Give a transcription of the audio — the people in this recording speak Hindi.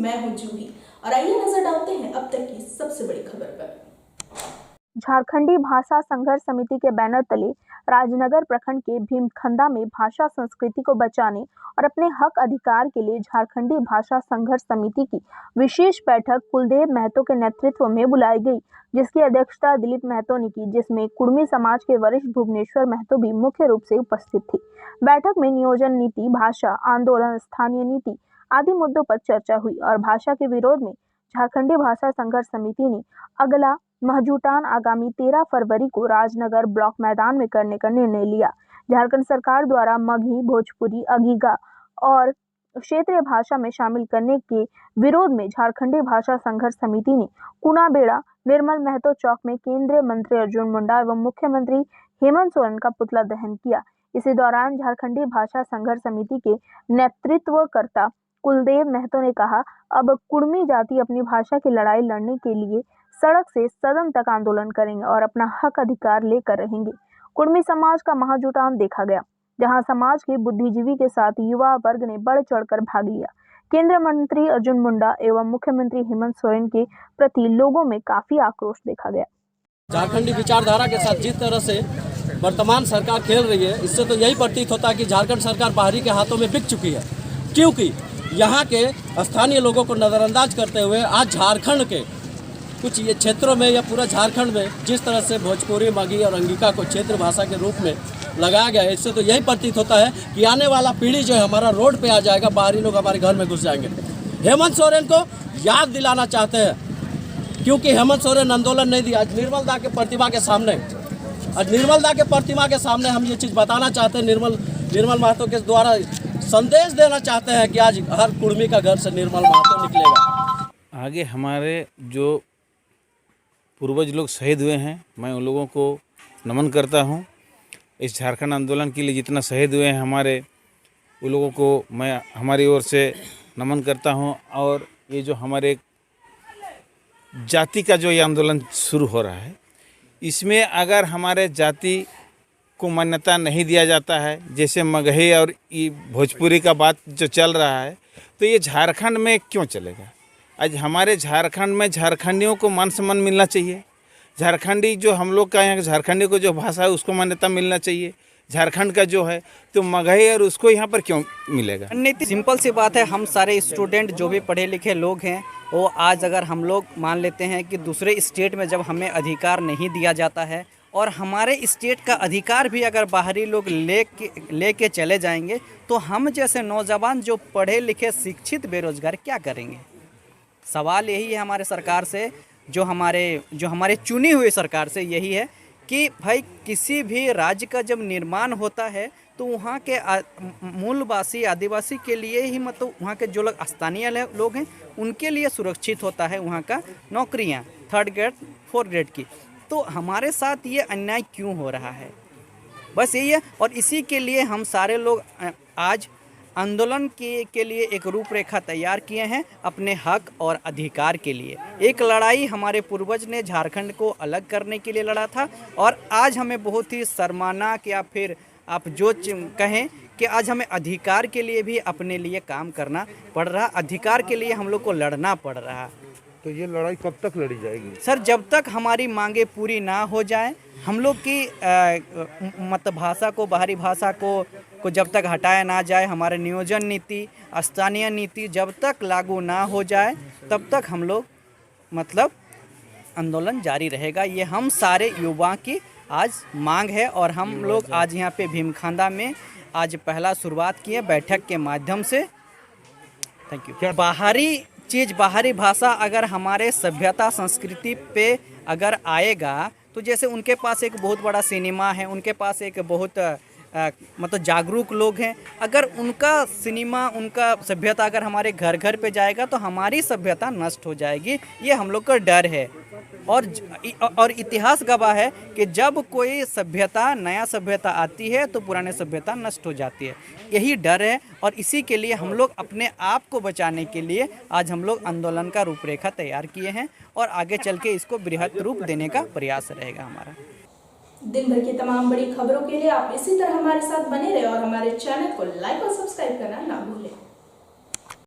मैं हूं जूही और आइए नजर डालते हैं अब तक की सबसे बड़ी खबर पर। झारखंडी भाषा संघर्ष समिति के बैनर तले राजनगर प्रखंड के भीमखंदा में भाषा संस्कृति को बचाने और अपने हक अधिकार के लिए झारखंडी भाषा संघर्ष समिति की विशेष बैठक कुलदेव महतो के नेतृत्व में बुलाई गई, जिसकी अध्यक्षता दिलीप महतो ने की, जिसमें कुर्मी समाज के वरिष्ठ भुवनेश्वर महतो भी मुख्य रूप से उपस्थित थे। बैठक में नियोजन नीति, भाषा आंदोलन, स्थानीय नीति आदि मुद्दों पर चर्चा हुई और भाषा के विरोध में झारखंडी भाषा संघर्ष समिति ने अगला महजूटान आगामी 13 फरवरी को राजनगर ब्लॉक मैदान में करने का निर्णय लिया। झारखंड सरकार द्वारा मगही, भोजपुरी, अगीगा और क्षेत्रीय भाषा में शामिल करने के विरोध में झारखंडी भाषा संघर्ष समिति ने कुनाबेड़ा निर्मल महतो चौक में केंद्रीय मंत्री अर्जुन मुंडा एवं मुख्यमंत्री हेमंत सोरेन का पुतला दहन किया। इसी दौरान झारखंडी भाषा संघर्ष समिति के नेतृत्वकर्ता कुलदेव महतो ने कहा, अब कुर्मी जाति अपनी भाषा की लड़ाई लड़ने के लिए सड़क से सदन तक आंदोलन करेंगे और अपना हक अधिकार लेकर रहेंगे। कुर्मी समाज का महाजुटान देखा गया, जहां समाज के बुद्धिजीवी के साथ युवा वर्ग ने बढ़ चढ़कर भाग लिया। केंद्रीय मंत्री अर्जुन मुंडा एवं मुख्यमंत्री हेमंत सोरेन के प्रति लोगों में काफी आक्रोश देखा गया। झारखंडी विचारधारा के साथ जिस तरह से वर्तमान सरकार खेल रही है, इससे तो यही प्रतीत होता है कि झारखंड सरकार बाहरी के हाथों में बिक चुकी है, क्योंकि यहाँ के स्थानीय लोगों को नज़रअंदाज करते हुए आज झारखंड के कुछ ये क्षेत्रों में या पूरा झारखंड में जिस तरह से भोजपुरी, मगही और अंगिका को क्षेत्र भाषा के रूप में लगाया गया है, इससे तो यही प्रतीत होता है कि आने वाला पीढ़ी जो है हमारा रोड पे आ जाएगा, बाहरी लोग हमारे घर में घुस जाएंगे। हेमंत सोरेन को याद दिलाना चाहते हैं, क्योंकि हेमंत सोरेन आंदोलन नहीं दिया। आज निर्मल दा के प्रतिमा के सामने हम ये चीज़ बताना चाहते हैं, निर्मल महतो के द्वारा संदेश देना चाहते हैं कि आज हर कुर्मी का घर से निर्मल महतो निकलेगा। आगे हमारे जो पूर्वज लोग शहीद हुए हैं, मैं उन लोगों को नमन करता हूं। इस झारखंड आंदोलन के लिए जितना शहीद हुए हैं हमारे, उन लोगों को मैं हमारी ओर से नमन करता हूं। और ये जो हमारे जाति का जो ये आंदोलन शुरू हो रहा है, इसमें अगर हमारे जाति को मान्यता नहीं दिया जाता है, जैसे मगही और ये भोजपुरी का बात जो चल रहा है, तो ये झारखंड में क्यों चलेगा? आज हमारे झारखंड में झारखंडियों को मान सम्मान मिलना चाहिए। झारखंडी जो हम लोग का यहाँ झारखंडी को जो भाषा है उसको मान्यता मिलना चाहिए। झारखंड का जो है तो मगही और उसको यहाँ पर क्यों मिलेगा? नहीं, सिंपल सी बात है, हम सारे स्टूडेंट जो भी पढ़े लिखे लोग हैं, वो आज अगर हम लोग मान लेते हैं कि दूसरे स्टेट में जब हमें अधिकार नहीं दिया जाता है और हमारे स्टेट का अधिकार भी अगर बाहरी लोग लेके चले जाएंगे, तो हम जैसे नौजवान जो पढ़े लिखे शिक्षित बेरोजगार क्या करेंगे? सवाल यही है हमारे सरकार से, जो हमारे चुनी हुई सरकार से यही है कि भाई किसी भी राज्य का जब निर्माण होता है तो वहाँ के मूलवासी आदिवासी के लिए ही, मतलब वहाँ के जो लोग स्थानीय लोग हैं उनके लिए सुरक्षित होता है वहाँ का नौकरियाँ 3rd ग्रेड 4th ग्रेड की। तो हमारे साथ ये अन्याय क्यों हो रहा है? बस यही है। और इसी के लिए हम सारे लोग आज आंदोलन के लिए एक रूपरेखा तैयार किए हैं, अपने हक और अधिकार के लिए। एक लड़ाई हमारे पूर्वज ने झारखंड को अलग करने के लिए लड़ा था और आज हमें बहुत ही शर्मानाक या फिर आप जो कहें कि आज हमें अधिकार के लिए भी अपने लिए काम करना पड़ रहा, अधिकार के लिए हम लोग को लड़ना पड़ रहा। तो ये लड़ाई कब तक लड़ी जाएगी सर? जब तक हमारी मांगे पूरी ना हो जाए, हम लोग की मतलब भाषा को, बाहरी भाषा को जब तक हटाया ना जाए, हमारे नियोजन नीति, स्थानीय नीति जब तक लागू ना हो जाए, तब तक हम लोग मतलब आंदोलन जारी रहेगा। ये हम सारे युवा की आज मांग है और हम लोग आज यहाँ पे भीमखंदा में आज पहला शुरुआत किए बैठक के माध्यम से। Thank you. बाहरी भाषा अगर हमारे सभ्यता संस्कृति पे अगर आएगा, तो जैसे उनके पास एक बहुत बड़ा सिनेमा है, उनके पास एक बहुत मतलब जागरूक लोग हैं, अगर उनका सिनेमा, उनका सभ्यता अगर हमारे घर घर पे जाएगा तो हमारी सभ्यता नष्ट हो जाएगी। ये हम लोग का डर है। और इतिहास गवाह है कि जब कोई सभ्यता, नया सभ्यता आती है तो पुराने सभ्यता नष्ट हो जाती है। यही डर है और इसी के लिए हम लोग अपने आप को बचाने के लिए आज हम लोग आंदोलन का रूपरेखा तैयार किए हैं और आगे चल के इसको बृहद रूप देने का प्रयास रहेगा हमारा। दिन भर की तमाम बड़ी खबरों के लिए आप इसी तरह हमारे साथ बने रहे और हमारे चैनल को लाइक और सब्सक्राइब करना ना भूलें।